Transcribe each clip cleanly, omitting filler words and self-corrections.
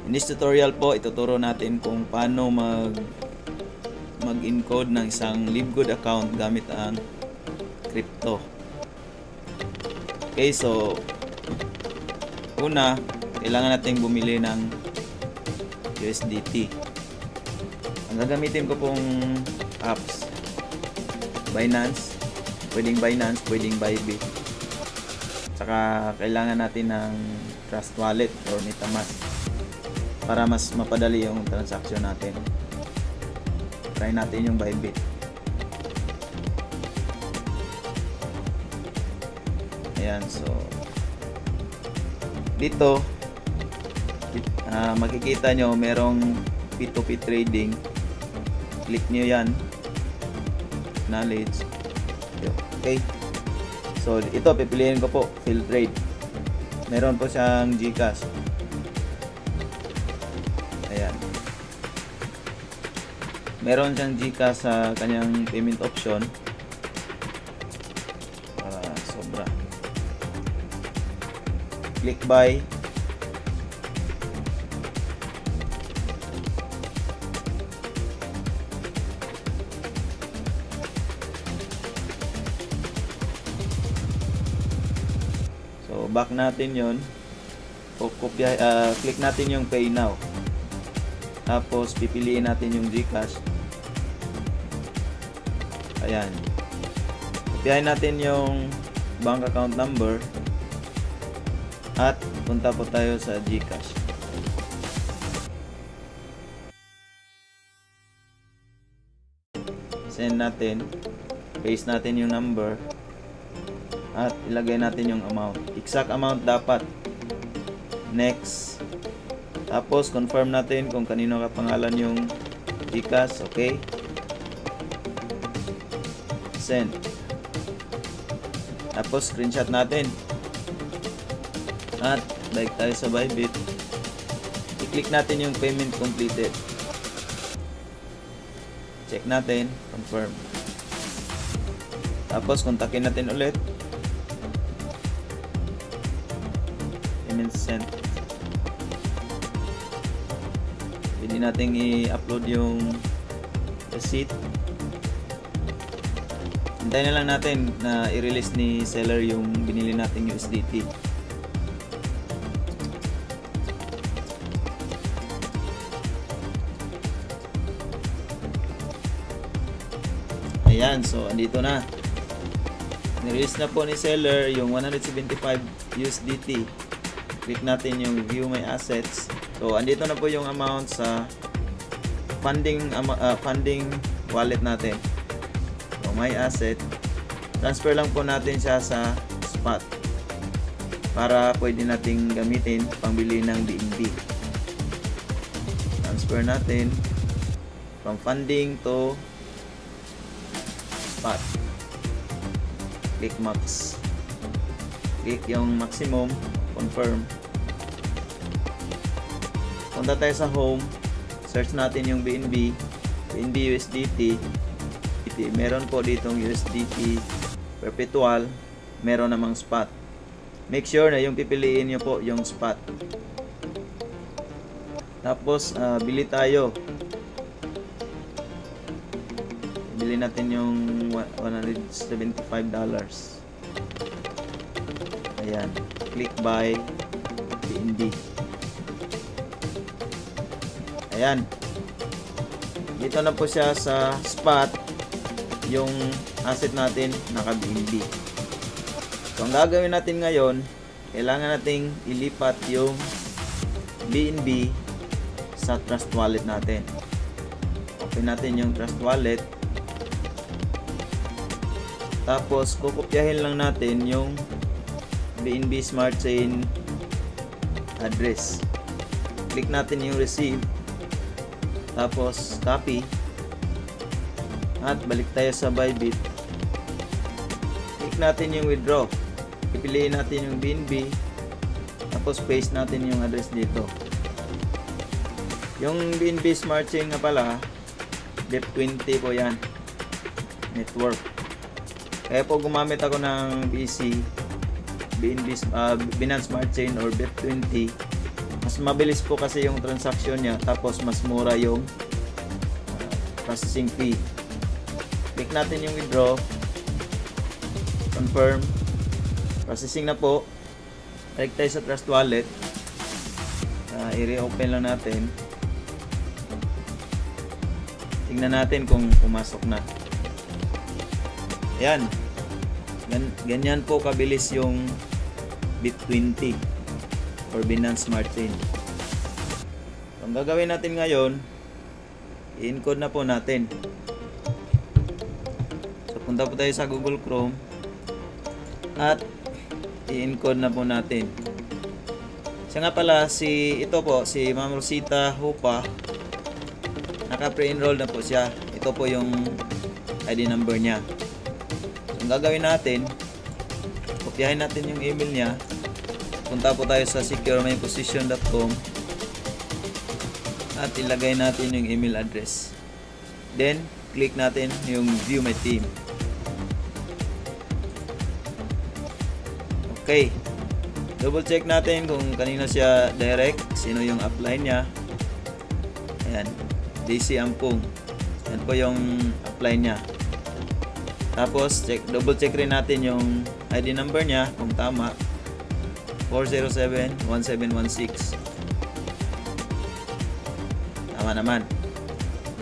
In this tutorial po, ituturo natin kung paano mag-encode ng isang Livegood account gamit ang crypto. Okay, so una, kailangan natin bumili ng USDT. Ang gagamitin ko pong apps, Binance, pwedeng Bybit. Saka kailangan natin ng Trust Wallet or MetaMask para mas mapadali yung transaction natin. Try natin yung Bybit. Ayan, so dito makikita nyo merong P2P trading. Click nyo yan, knowledge. Okay, so ito pipiliin ko po field trade. Meron po siyang GCash. Ayan, meron siyang GCash sa kanyang payment option. Sobra. Click buy. So back natin yon. Click natin yung pay now. Tapos pipiliin natin yung GCash. Ayan. Kopyahin natin yung bank account number at punta po tayo sa GCash. Send natin. Paste natin yung number at ilagay natin yung amount. Exact amount dapat. Next. Tapos confirm natin kung kanino kapangalan yung GCash. Okay. Send. Tapos screenshot natin. At balik tayo sa Bybit. I-click natin yung payment completed. Check natin. Confirm. Tapos kontakin natin ulit. Payment sent. Pwede natin i-upload yung receipt. Hintayin na lang natin na i-release ni seller yung binili nating USDT. Ayan, so andito na. Ni-release na po ni seller yung 175 USDT. Click natin yung view my assets. So andito na po yung amount sa funding wallet natin. So my asset, transfer lang po natin siya sa spot para pwede nating gamitin pangbili ng BNB. Transfer natin from funding to spot. Click max. Click yung maximum. Confirm. Punta tayo sa home. Search natin yung BNB USDT. Meron po ditong USDT perpetual. Meron namang spot. Make sure na yung pipiliin nyo po yung spot. Tapos bili tayo. Bili natin yung $175. Ayan. Click buy BNB. Ayan. Dito na po siya sa spot yung asset natin naka BNB. So ang gagawin natin ngayon, kailangan nating ilipat yung BNB sa Trust Wallet natin. Open natin yung Trust Wallet. Tapos kukopyahin lang natin yung BNB Smart Chain address. Click natin yung receive. Tapos copy. At balik tayo sa Bybit. Click natin yung withdraw. Pipiliin natin yung BNB. Tapos paste natin yung address dito. Yung BNB Smart Chain nga pala, BEP20 po yan. Network. Kaya po gumamit ako ng BNB Binance Smart Chain or BEP20 Mas mabilis po kasi yung transaction niya, tapos mas mura yung processing fee. Click natin yung withdraw, confirm, processing na po. Balik tayo sa Trust Wallet, i-reopen lang natin, tingnan natin kung pumasok na. Ayan, ganyan po kabilis yung Bit20 or Binance Smart Chain. So, ang gagawin natin ngayon, i-encode na po natin. So, punta po tayo sa Google Chrome at i-encode na po natin. Siya nga pala, si Ma'am Rosita Hupa, naka-pre-enroll na po siya. Ito po yung ID number niya. So, ang gagawin natin, kopyahin natin yung email niya. Punta po tayo sa securemyposition.com at ilagay natin yung email address. Then, click natin yung View My Team. Okay. Double check natin kung kanino siya direct, sino yung upline niya. Ayan, DC Ampung. Yan po yung upline niya. Tapos, double check rin natin yung ID number niya kung tama. 407-1716. Tama naman.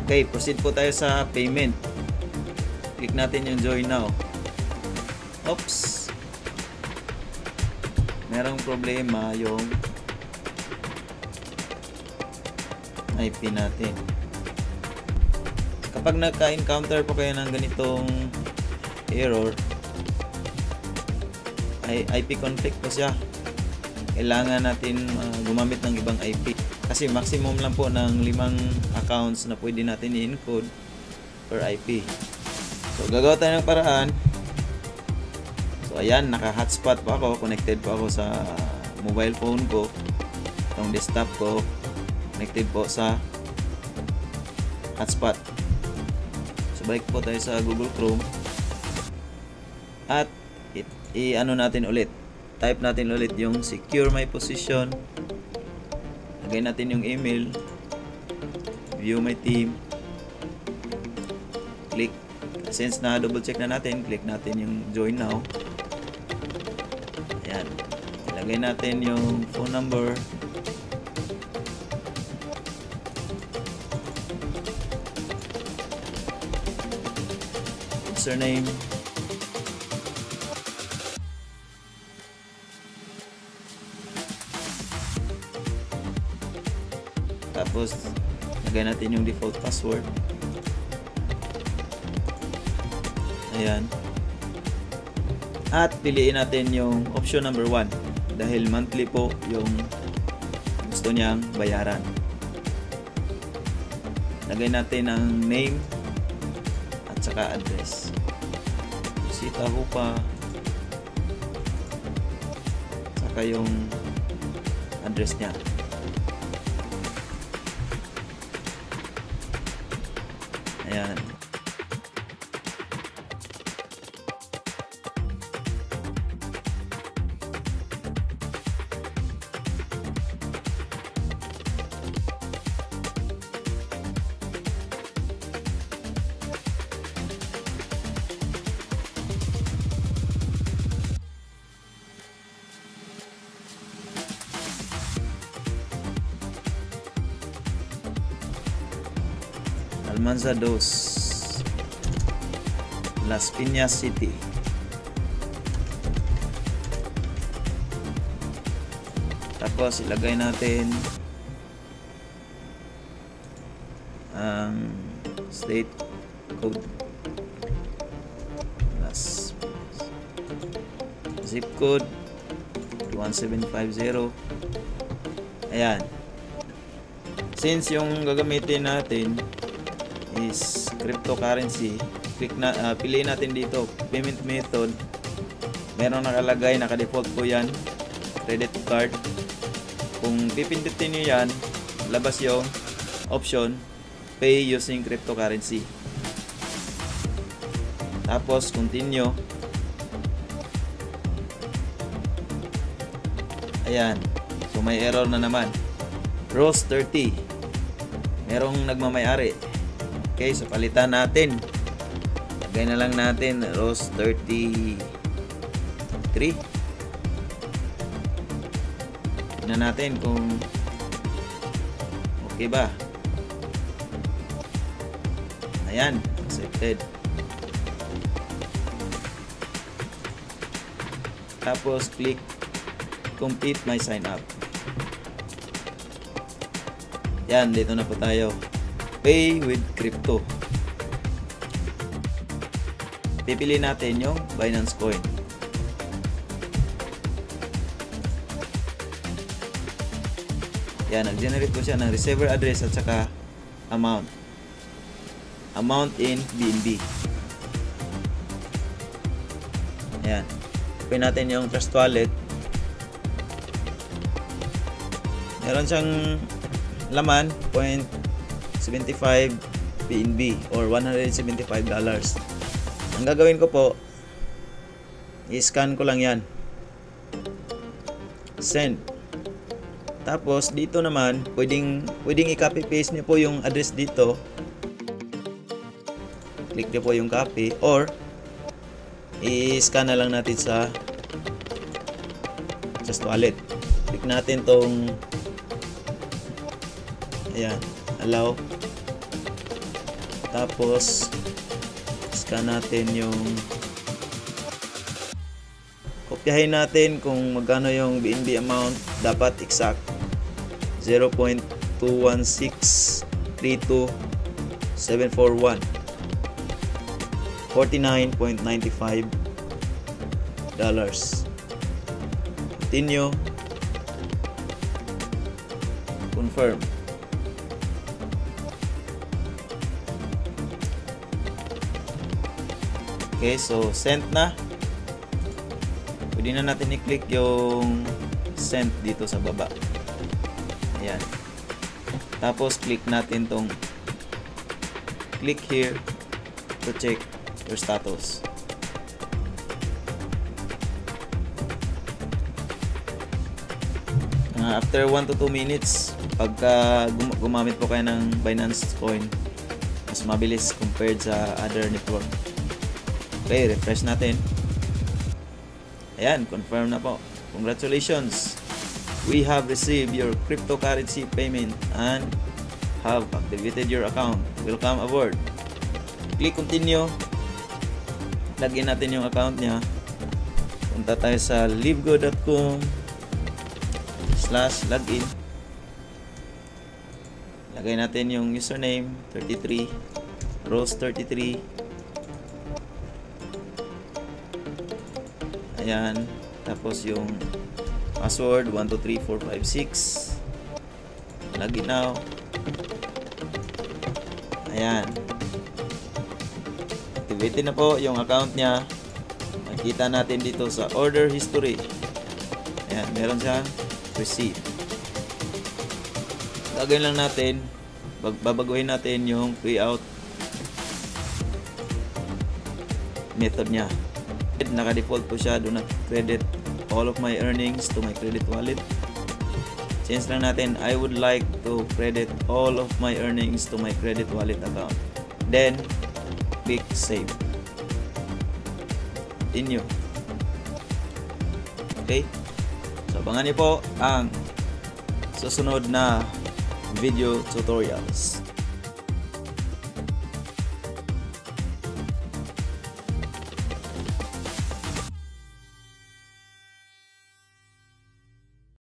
Okay, proceed po tayo sa payment. Click natin yung Join Now. Oops. Merong problema yung IP natin. Kapag nagka-encounter po kayo ng ganitong error, ay IP conflict po siya. Kailangan natin gumamit ng ibang IP. Kasi maximum lang po ng 5 accounts na pwede natin i-encode per IP. So, gagawa tayo ng paraan. So, ayan, naka-hotspot po ako. Connected po ako sa mobile phone ko. Itong desktop ko, connected po sa hotspot. So, balik po tayo sa Google Chrome. At, i-ano natin ulit. Type natin ulit yung Secure My Position. Lagay natin yung email. View My Team. Click. Since na double check na natin, click natin yung Join Now. Ayan. Ilagay natin yung phone number. Username. Tapos, lagay natin yung default password. Ayan. At piliin natin yung option number 1 dahil monthly po yung gusto niyang bayaran. Lagay natin ang name at saka address. Rosita Hupa. Saka yung address niya. Ayan. Almanza 2, Las Piñas City. Tapos ilagay natin ang state code, Las zip code 1750. Ayan. Since yung gagamitin natin is cryptocurrency, piliin natin dito payment method. Meron nakalagay, naka-default po yan, credit card. Kung pipindutin nyo yan, labas yung option pay using cryptocurrency. Tapos continue. Ayan, so may error na naman. Rose 30. Merong nagmamayari. Okay, so palitan natin. Lagay na lang natin Rose 33. Tignan natin kung okay ba. Ayan, accepted. Tapos click complete my sign up. Yan, dito na po tayo. Pay with crypto. Pipili natin yung Binance Coin. Yan, nag-generate ko siya ng receiver address at saka amount. Amount in BNB. Yan. Open natin yung Trust Wallet. Meron siyang laman 0.75 BNB or $175. Ang gagawin ko po, i-scan ko lang yan. Send. Tapos dito naman, pwedeng i-copy paste niyo po yung address dito. Click niyo po yung copy or i-scan na lang natin sa Trust Wallet. Click natin tong ayan, allow. Tapos scan natin yung kopyahin natin kung magkano yung BNB amount. Dapat exact 0.21632,741 $49.95. Continue. Confirm. Okay, so sent na. Pwede na natin i-click yung send dito sa baba. Ayan. Tapos click natin tong click here to check your status. After 1 to 2 minutes, pagka gumamit po kayo ng Binance Coin, mas mabilis compared sa other network. Okay, refresh natin. Ayan, confirm na po. Congratulations! We have received your cryptocurrency payment and have activated your account. Welcome aboard. Click continue. Lagyan natin yung account niya. Punta tayo sa livego.com/login. Lagay natin yung username 33, Rose 33. Ayan, tapos yung password 123456. Login now. Ayan, activated na po yung account niya. Makikita natin dito sa order history. Ayan, meron siyang receipt. Gagawin lang natin, babaguhin natin yung payout method niya. Naka-default po siya, do not credit all of my earnings to my credit wallet. Change lang natin, I would like to credit all of my earnings to my credit wallet account. Then, click save. Continue. Okay? So, abangan niyo po ang susunod na video tutorials.